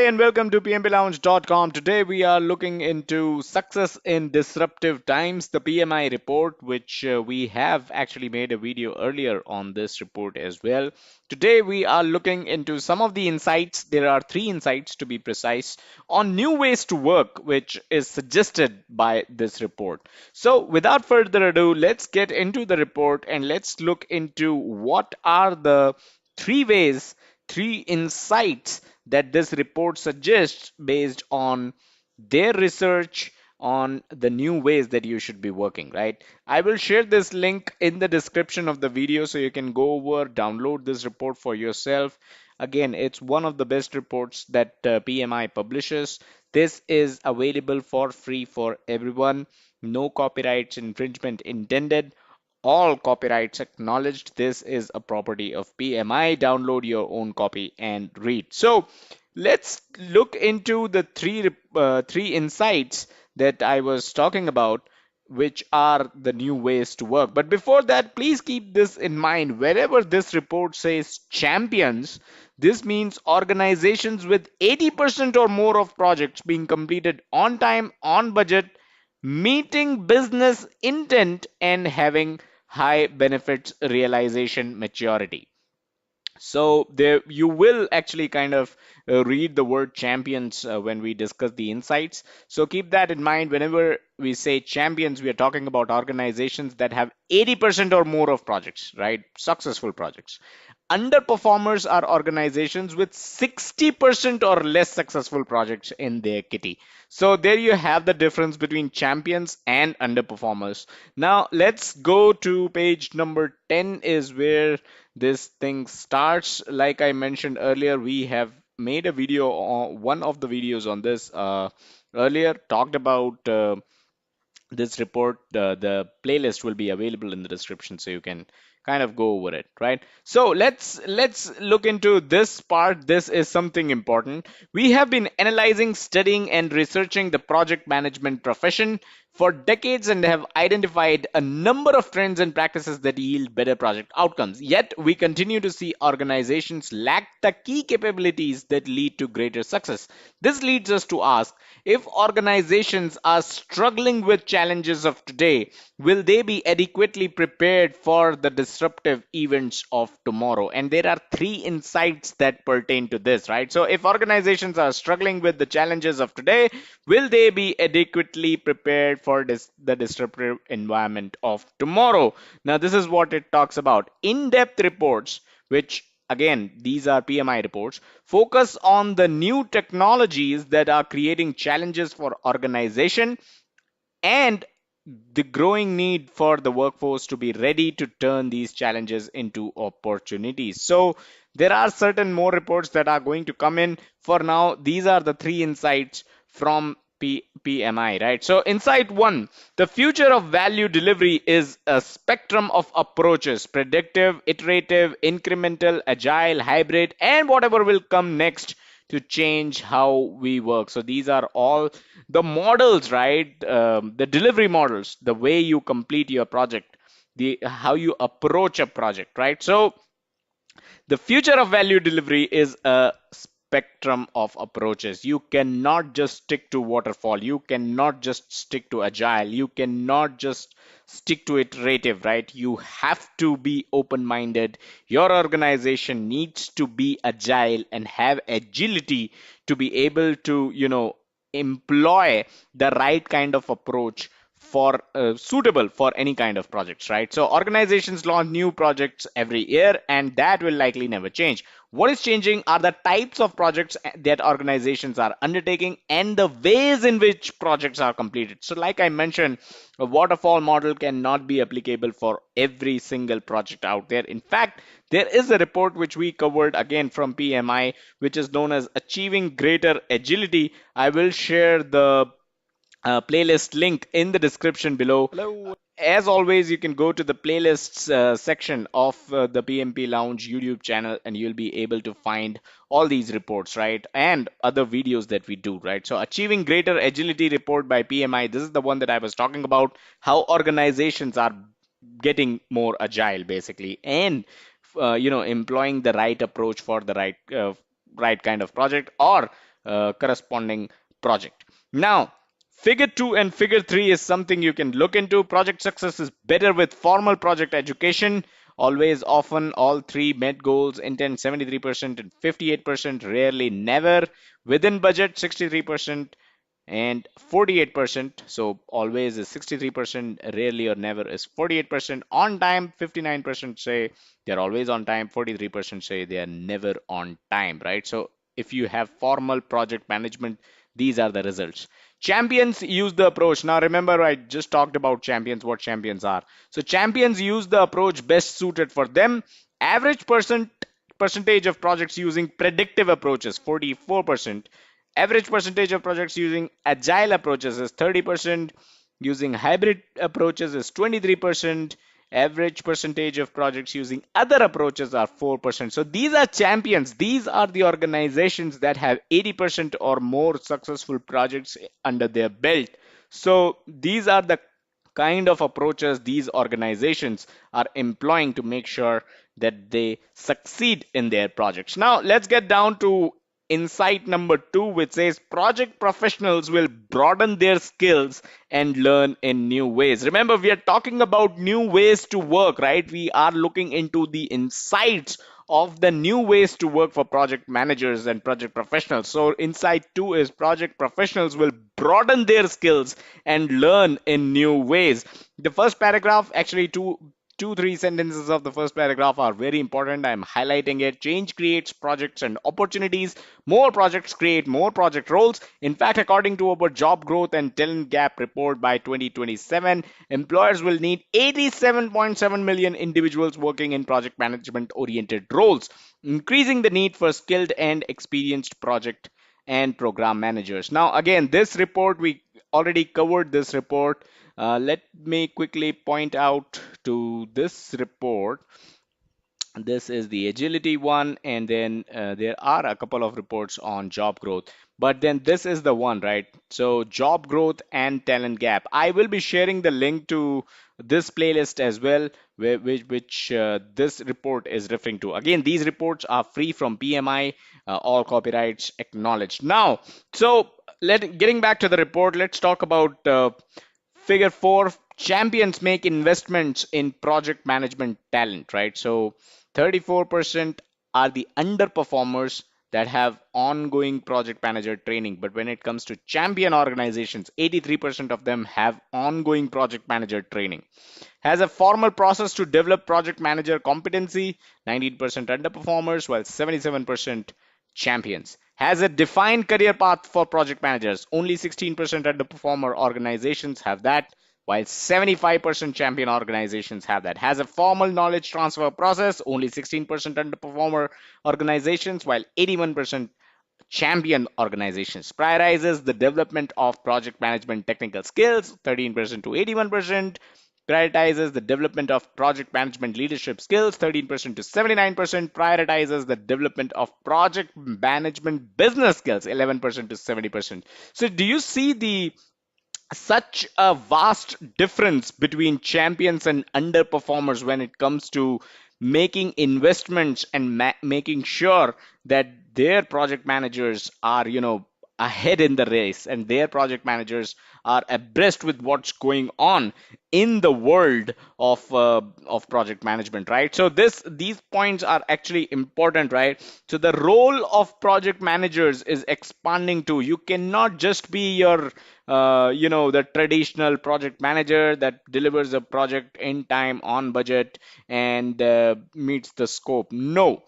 Hey, and welcome to pmplounge.com. Today we are looking into success in disruptive times, the PMI report, which we have actually made a video earlier on this report as well. Today we are looking into some of the insights. There are three insights to be precise on new ways to work, which is suggested by this report. So without further ado, let's get into the report and let's look into what are the three ways, three insights that this report suggests based on their research on the new ways that you should be working, right? I will share this link in the description of the video so you can go over, download this report for yourself. Again, it's one of the best reports that PMI publishes. This is available for free for everyone. No copyrights infringement intended. All copyrights acknowledged. This is a property of PMI. Download your own copy and read. So let's look into the three insights that I was talking about, which are the new ways to work. But before that, please keep this in mind. Wherever this report says champions, this means organizations with 80% or more of projects being completed on time, on budget, meeting business intent, and having high benefits realization maturity. So there you will actually kind of read the word champions when we discuss the insights. So keep that in mind. Whenever we say champions, we are talking about organizations that have 80% or more of projects, right? Successful projects. Underperformers are organizations with 60% or less successful projects in their kitty. So there you have the difference between champions and underperformers. Now let's go to page number 10 is where this thing starts. Like I mentioned earlier, we have made a video on one of the videos on this earlier, talked about this report. The playlist will be available in the description so you can kind of go over it, right? So let's look into this part. This is something important. We have been analyzing, studying, and researching the project management profession for decades and have identified a number of trends and practices that yield better project outcomes. Yet we continue to see organizations lack the key capabilities that lead to greater success. This leads us to ask, if organizations are struggling with challenges of today, will they be adequately prepared for the disruptive events of tomorrow? And there are three insights that pertain to this, right? So if organizations are struggling with the challenges of today, will they be adequately prepared for the disruptive environment of tomorrow? Now, this is what it talks about. In-depth reports, which again, these are PMI reports, focus on the new technologies that are creating challenges for organization and the growing need for the workforce to be ready to turn these challenges into opportunities. So there are certain more reports that are going to come in. For now, these are the three insights from PMI, right? So insight one, the future of value delivery is a spectrum of approaches: predictive, iterative, incremental, agile, hybrid, and whatever will come next to change how we work. So these are all the models, right? The delivery models, the way you complete your project, the how you approach a project, right? So the future of value delivery is a spectrum of approaches. You cannot just stick to waterfall. You cannot just stick to agile. You cannot just stick to iterative, right? You have to be open-minded. Your organization needs to be agile and have agility to be able to, employ the right kind of approach for suitable for any kind of projects, right? So organizations launch new projects every year and that will likely never change. What is changing are the types of projects that organizations are undertaking and the ways in which projects are completed. So like I mentioned, a waterfall model cannot be applicable for every single project out there. In fact, there is a report which we covered again from PMI, which is known as Achieving Greater Agility. I will share the playlist link in the description below. Hello. As always, you can go to the playlists section of the PMP Lounge YouTube channel and you'll be able to find all these reports, right? And other videos that we do, right? So Achieving Greater Agility report by PMI. This is the one that I was talking about, how organizations are getting more agile basically and employing the right approach for the right kind of project, or corresponding project. Now, figure 2 and figure 3 is something you can look into. Project success is better with formal project education. Always, often, all three met goals. Intent 73% and 58%. Rarely, never. Within budget 63% and 48%. So always is 63%, rarely or never is 48%. On time, 59% say they're always on time, 43% say they are never on time, right? So if you have formal project management, these are the results. Champions use the approach. Now remember, I just talked about champions, what champions are. So champions use the approach best suited for them. Average percentage of projects using predictive approaches, 44%. Average percentage of projects using agile approaches is 30%. Using hybrid approaches is 23%. Average percentage of projects using other approaches are 4%. So these are champions. These are the organizations that have 80% or more successful projects under their belt. So these are the kind of approaches these organizations are employing to make sure that they succeed in their projects. Now, let's get down to insight number 2, which says project professionals will broaden their skills and learn in new ways. Remember, we are talking about new ways to work, right? We are looking into the insights of the new ways to work for project managers and project professionals. So insight 2 is project professionals will broaden their skills and learn in new ways. The first paragraph, actually three sentences of the first paragraph are very important. I'm highlighting it. Change creates projects and opportunities. More projects create more project roles. In fact, according to our job growth and talent gap report, by 2027, employers will need 87.7 million individuals working in project management oriented roles, increasing the need for skilled and experienced project and program managers. Now, again, this report, we already covered this report. Let me quickly point out to this report. This is the agility one, and then there are a couple of reports on job growth, but then this is the one, right? So job growth and talent gap. I will be sharing the link to this playlist as well, which this report is referring to. Again, these reports are free from PMI, all copyrights acknowledged. Now, so getting back to the report, let's talk about figure 4. Champions make investments in project management talent, right? So 34% are the underperformers that have ongoing project manager training. But when it comes to champion organizations, 83% of them have ongoing project manager training. Has a formal process to develop project manager competency, 19% underperformers, while 77% champions. Has a defined career path for project managers, only 16% underperformer organizations have that, while 75% champion organizations have that. Has a formal knowledge transfer process, only 16% underperformer organizations, while 81% champion organizations. Prioritizes the development of project management technical skills, 13% to 81%. Prioritizes the development of project management leadership skills, 13% to 79%. Prioritizes the development of project management business skills, 11% to 70%. So do you see such a vast difference between champions and underperformers when it comes to making investments and making sure that their project managers are, ahead in the race, and their project managers are abreast with what's going on in the world of project management, right? So these points are actually important, right? So the role of project managers is expanding too. You cannot just be your the traditional project manager that delivers a project in time, on budget, and meets the scope. No,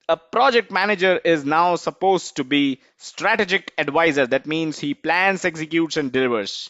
a project manager is now supposed to be strategic advisor. That means he plans, executes, and delivers.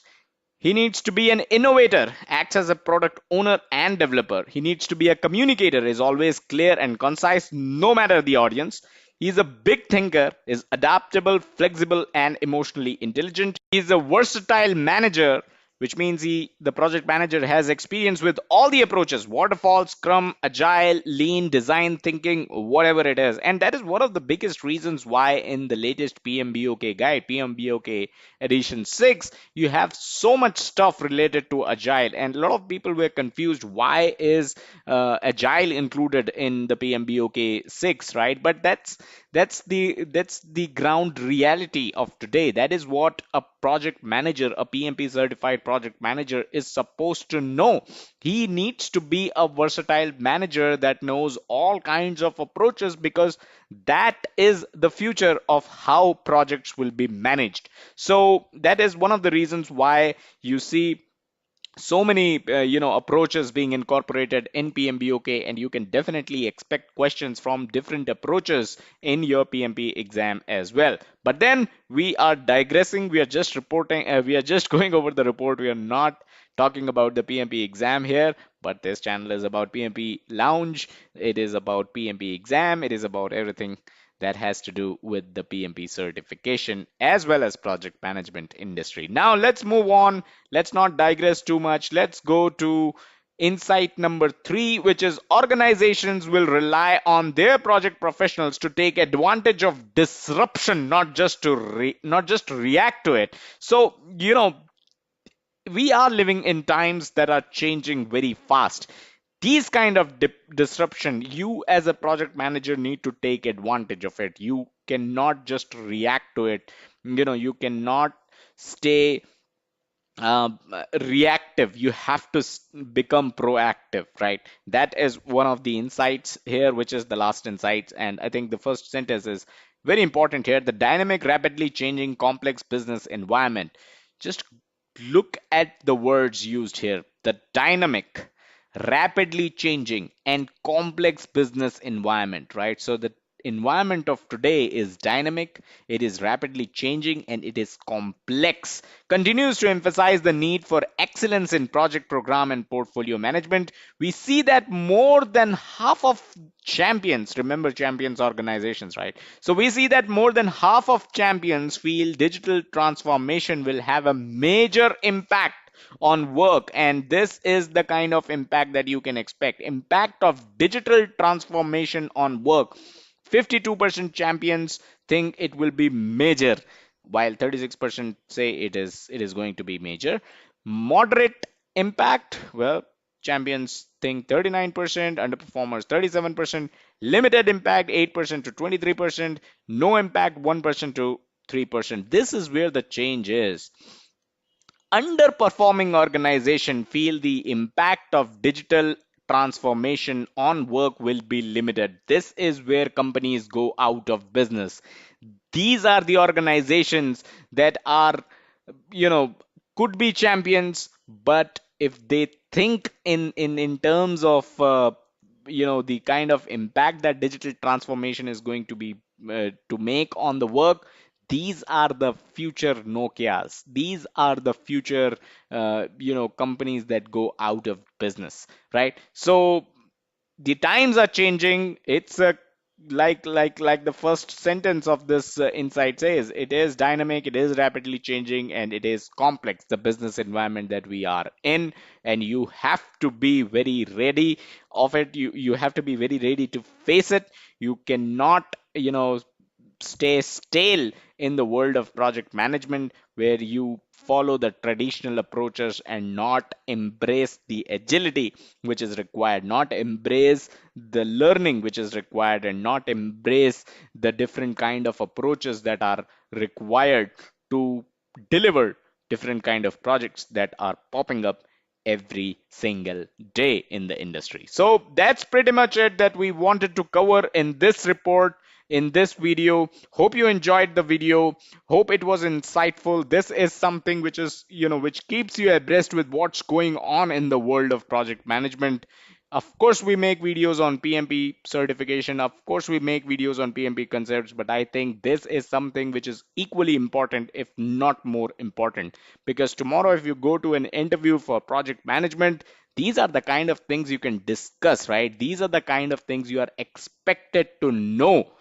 He needs to be an innovator, acts as a product owner and developer. He needs to be a communicator, is always clear and concise no matter the audience. He's a big thinker, is adaptable, flexible, and emotionally intelligent. He's a versatile manager, which means the project manager has experience with all the approaches: waterfall, scrum, agile, lean, design thinking, whatever it is. And that is one of the biggest reasons why in the latest PMBOK guide, PMBOK edition 6, you have so much stuff related to agile. And a lot of people were confused, why is agile included in the PMBOK 6, right? But that's the ground reality of today. That is what a project manager, a PMP certified project manager, is supposed to know. He needs to be a versatile manager that knows all kinds of approaches, because that is the future of how projects will be managed. So that is one of the reasons why you see so many approaches being incorporated in PMBOK, and you can definitely expect questions from different approaches in your PMP exam as well. But then we are digressing. We are just reporting. We are just going over the report. We are not talking about the PMP exam here. But this channel is about PMP Lounge. It is about PMP exam. It is about everything that has to do with the PMP certification as well as project management industry. Now let's move on. Let's not digress too much. Let's go to insight number 3, which is organizations will rely on their project professionals to take advantage of disruption, not just to react to it. So, we are living in times that are changing very fast. These kind of disruption, you as a project manager need to take advantage of it. You cannot just react to it. You cannot stay reactive. You have to become proactive, right? That is one of the insights here, which is the last insight. And I think the first sentence is very important here: the dynamic, rapidly changing, complex business environment. Just look at the words used here: the dynamic, rapidly changing, and complex business environment, right? So the environment of today is dynamic, it is rapidly changing, and it is complex. Continues to emphasize the need for excellence in project, program, and portfolio management. We see that more than half of champions, remember champions organizations, right? So we see that more than half of champions feel digital transformation will have a major impact on work, and this is the kind of impact that you can expect. Impact of digital transformation on work: 52% champions think it will be major, while 36% say it is going to be major. Moderate impact, well, champions think 39%, underperformers 37%, limited impact 8% to 23%, no impact 1% to 3%. This is where the change is. Underperforming organization feel the impact of digital transformation on work will be limited. This is where companies go out of business. These are the organizations that are, you know, could be champions, but if they think in terms of the kind of impact that digital transformation is going to be to make on the work, these are the future Nokias. These are the future companies that go out of business, right? So the times are changing. It's a like the first sentence of this insight says, it is dynamic, it is rapidly changing, and it is complex, the business environment that we are in. And you have to be very ready of it. You have to be very ready to face it. You cannot stay stale in the world of project management, where you follow the traditional approaches and not embrace the agility which is required, not embrace the learning which is required, and not embrace the different kind of approaches that are required to deliver different kind of projects that are popping up every single day in the industry. So that's pretty much it that we wanted to cover in this report, in this video. Hope you enjoyed the video. Hope it was insightful. This is something which is, which keeps you abreast with what's going on in the world of project management. Of course, we make videos on PMP certification. Of course, we make videos on PMP concepts, but I think this is something which is equally important, if not more important, because tomorrow, if you go to an interview for project management, these are the kind of things you can discuss, right? These are the kind of things you are expected to know.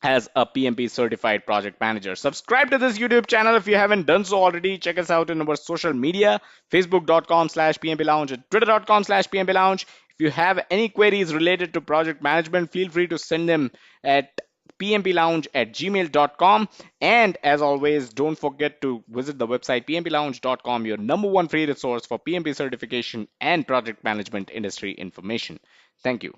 as a PMP certified project manager. Subscribe to this YouTube channel if you haven't done so already. Check us out in our social media, facebook.com/PMP Lounge and twitter.com/PMP Lounge. If you have any queries related to project management, feel free to send them at pmplounge@gmail.com. And as always, don't forget to visit the website pmplounge.com, your number one free resource for PMP certification and project management industry information. Thank you.